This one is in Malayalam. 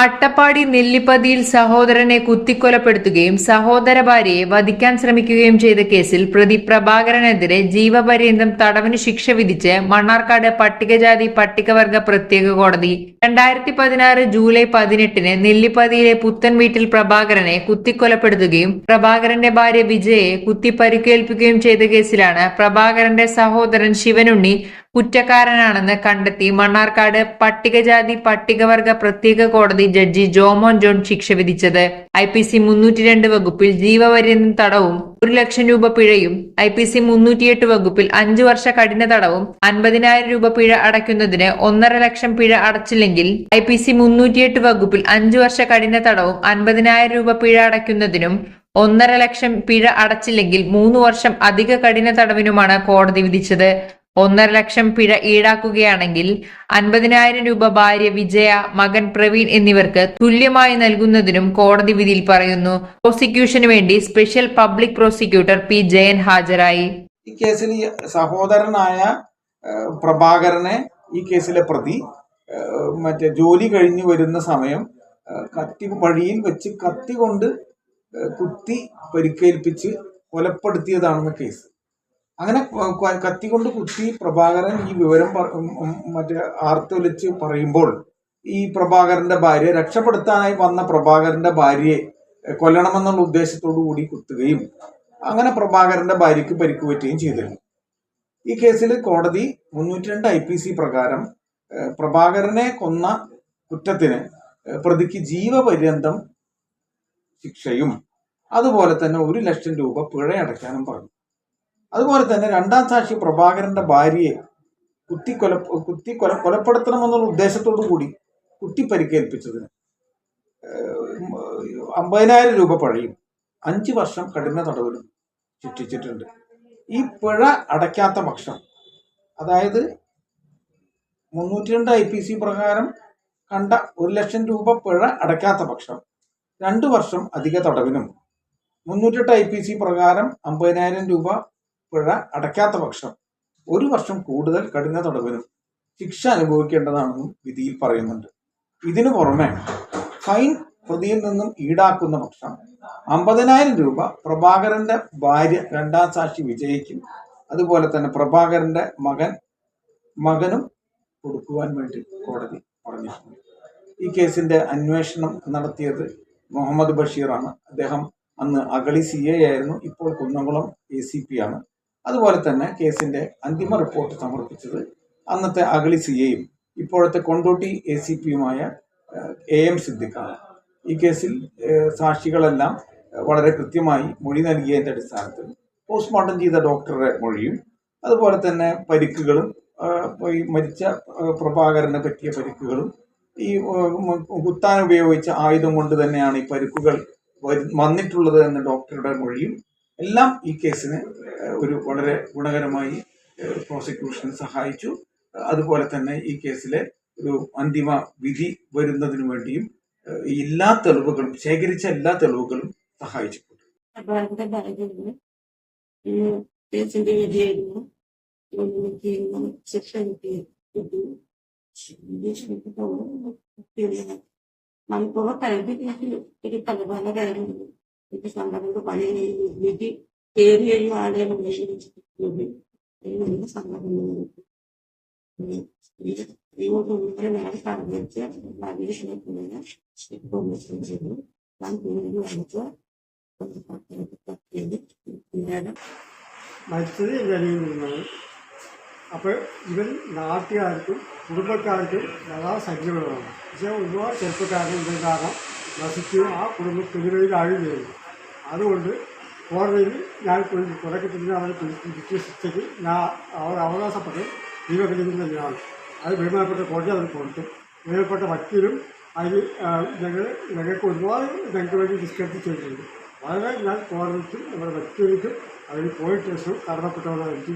അട്ടപ്പാടി നെല്ലിപ്പതിയിൽ സഹോദരനെ കുത്തിക്കൊലപ്പെടുത്തുകയും സഹോദര ഭാര്യയെ വധിക്കാൻ ശ്രമിക്കുകയും ചെയ്ത കേസിൽ പ്രതി പ്രഭാകരനെതിരെ ജീവപര്യന്തം തടവിന് ശിക്ഷ വിധിച്ച് മണ്ണാർക്കാട് പട്ടികജാതി പട്ടികവർഗ പ്രത്യേക കോടതി 2016 ജൂലൈ 18-ന് നെല്ലിപ്പതിയിലെ പുത്തൻ വീട്ടിൽ പ്രഭാകരനെ കുത്തിക്കൊലപ്പെടുത്തുകയും പ്രഭാകരന്റെ ഭാര്യ വിജയെ കുത്തിപ്പരിക്കേൽപ്പിക്കുകയും ചെയ്ത കേസിലാണ് പ്രഭാകരന്റെ സഹോദരൻ ശിവനുണ്ണി കുറ്റക്കാരനാണെന്ന് കണ്ടെത്തി മണ്ണാർക്കാട് പട്ടികജാതി പട്ടികവർഗ പ്രത്യേക കോടതി ജഡ്ജി ജോമോൻ ജോൺ ശിക്ഷ വിധിച്ചത്. IPC 302 വകുപ്പിൽ ജീവപര്യന്തം തടവും 1 ലക്ഷം രൂപ പിഴയും, IPC 308 വകുപ്പിൽ 5 വർഷ കഠിന തടവും 50,000 രൂപ പിഴ അടയ്ക്കുന്നതിന് 1.5 ലക്ഷം പിഴ അടച്ചില്ലെങ്കിൽ IPC 308 വകുപ്പിൽ 5 വർഷ കഠിന തടവും 50,000 രൂപ പിഴ അടയ്ക്കുന്നതിനും 1.5 ലക്ഷം പിഴ അടച്ചില്ലെങ്കിൽ 3 വർഷം അധിക കഠിന തടവിനുമാണ് കോടതി വിധിച്ചത്. 1.5 ലക്ഷം പിഴ ഈടാക്കുകയാണെങ്കിൽ 50,000 രൂപ ഭാര്യ വിജയ, മകൻ പ്രവീൺ എന്നിവർക്ക് തുല്യമായി നൽകുന്നതിനും കോടതി വിധിയിൽ പറയുന്നു. പ്രോസിക്യൂഷന് വേണ്ടി special public prosecutor P Jayan ഹാജരായി. ഈ കേസിൽ സഹോദരനായ പ്രഭാകരനെ ഈ കേസിലെ പ്രതി ജോലി കഴിഞ്ഞു വരുന്ന സമയം വഴിയിൽ വെച്ച് കത്തി കൊണ്ട് കുത്തി പരിക്കേൽപ്പിച്ച് കൊലപ്പെടുത്തിയതാണെന്ന് കേസ്. അങ്ങനെ കത്തി കൊണ്ട് കുത്തി പ്രഭാകരൻ ഈ വിവരം ആർത്തൊലിച്ച് പറയുമ്പോൾ ഈ പ്രഭാകരന്റെ ഭാര്യ, രക്ഷപ്പെടുത്താനായി വന്ന പ്രഭാകരന്റെ ഭാര്യയെ കൊല്ലണമെന്നുള്ള ഉദ്ദേശത്തോടു കൂടി കുത്തുകയും അങ്ങനെ പ്രഭാകരന്റെ ഭാര്യയ്ക്ക് പരിക്കുപറ്റുകയും ചെയ്തിരുന്നു. ഈ കേസിൽ കോടതി 302 IPC പ്രകാരം പ്രഭാകരനെ കൊന്ന കുറ്റത്തിന് പ്രതിക്ക് ജീവപര്യന്തം ശിക്ഷയും അതുപോലെ തന്നെ 1 ലക്ഷം രൂപ പിഴ അടയ്ക്കാനും പറഞ്ഞു. അതുപോലെ തന്നെ രണ്ടാം സാക്ഷി പ്രഭാകരന്റെ ഭാര്യയെ കൊലപ്പെടുത്തണമെന്നുള്ള ഉദ്ദേശത്തോടു കൂടി കുത്തി പരിക്കേൽപ്പിച്ചതിന് 50,000 രൂപ പിഴയും 5 വർഷം കഠിന തടവിലും ശിക്ഷിച്ചിട്ടുണ്ട്. ഈ പിഴ അടയ്ക്കാത്ത പക്ഷം, അതായത് 302 IPC പ്രകാരം കണ്ട 1 ലക്ഷം രൂപ പിഴ അടയ്ക്കാത്ത പക്ഷം 2 വർഷം അധിക തടവിനും 308 IPC പ്രകാരം 50,000 രൂപ പിഴ അടയ്ക്കാത്ത പക്ഷം 1 വർഷം കൂടുതൽ കഠിന തടവിനും ശിക്ഷ അനുഭവിക്കേണ്ടതാണെന്നും വിധിയിൽ പറയുന്നുണ്ട്. ഇതിനു പുറമെ ഫൈൻ പ്രതിയിൽ നിന്നും ഈടാക്കുന്ന പക്ഷം 50,000 രൂപ പ്രഭാകരന്റെ ഭാര്യ രണ്ടാം സാക്ഷി വിജയിക്കും അതുപോലെ തന്നെ പ്രഭാകരന്റെ മകനും കൊടുക്കുവാൻ വേണ്ടി കോടതി പറഞ്ഞിട്ടുണ്ട്. ഈ കേസിന്റെ അന്വേഷണം നടത്തിയത് മുഹമ്മദ് ബഷീറാണ്. അദ്ദേഹം അന്ന് അഗളി CA ആയിരുന്നു, ഇപ്പോൾ കുന്നംകുളം ACP ആണ്. അതുപോലെ തന്നെ കേസിന്റെ അന്തിമ റിപ്പോർട്ട് സമർപ്പിച്ചത് അന്നത്തെ അഗളി CAയും ഇപ്പോഴത്തെ കൊണ്ടോട്ടി ACPയുമായ AM സിദ്ദിഖാണ്. ഈ കേസിൽ സാക്ഷികളെല്ലാം വളരെ കൃത്യമായി മൊഴി നൽകിയതിന്റെ അടിസ്ഥാനത്തിൽ പോസ്റ്റ്മോർട്ടം ചെയ്ത ഡോക്ടറുടെ മൊഴിയും അതുപോലെ തന്നെ പരിക്കുകളും ഈ മരിച്ച പ്രഭാകരന് പറ്റിയ പരിക്കുകളും ഈ കുത്താൻ ഉപയോഗിച്ച ആയുധം കൊണ്ട് തന്നെയാണ് ഈ പരിക്കുകൾ വന്നിട്ടുള്ളത് എന്ന ഡോക്ടറുടെ മൊഴിയും എല്ലാം ഈ കേസിന് ഒരു വളരെ ഗുണകരമായി പ്രോസിക്യൂഷന് സഹായിച്ചു. അതുപോലെ തന്നെ ഈ കേസിലെ ഒരു അന്തിമ വിധി വരുന്നതിന് വേണ്ടിയും എല്ലാ തെളിവുകളും ശേഖരിച്ച എല്ലാ തെളിവുകളും സഹായിച്ചിട്ടുണ്ട്. మనకు కలిపి పలుబాగా ఇది సందర్భంలో పని విధి ఏరియాలు ఆలయం సందర్భంలో മരിച്ചത് കഴിയുന്നതാണ്. അപ്പോൾ ഇവൻ നാട്ടുകാർക്കും കുടുംബക്കാർക്കും വളരെ സജീവമാണ്. പക്ഷേ ഒരുപാട് ചെറുപ്പക്കാരൻ ഇതിന് കാരണം നശിച്ച് ആ കുടുംബത്തിനുള്ളിൽ ആഴുകയായിരുന്നു. അതുകൊണ്ട് കോടതിയിൽ ഞാൻ തുടക്കത്തിൽ അവരെ കിട്ടിയ ശിക്ഷയ്ക്ക് ഞാൻ അവകാശപ്പെട്ട് ജീവപര്യന്തം തന്നെയാണ്. അത് ബഹുമാനപ്പെട്ട കോടതി അവർ കൊടുത്തു. ബഹുമാനപ്പെട്ട വക്കീലും അതിൽ ഞങ്ങൾക്ക് ഒരുപാട് ഞങ്ങൾക്ക് വേണ്ടി ഡിസ്കസ് ചെയ്തിട്ടുണ്ട്. വളരെ ഞാൻ കോടതിക്കും നമ്മുടെ വക്കീലിക്കും അതിന് പോയിട്ട് ശേഷം കടന്നപ്പെട്ടവരായിരിക്കും.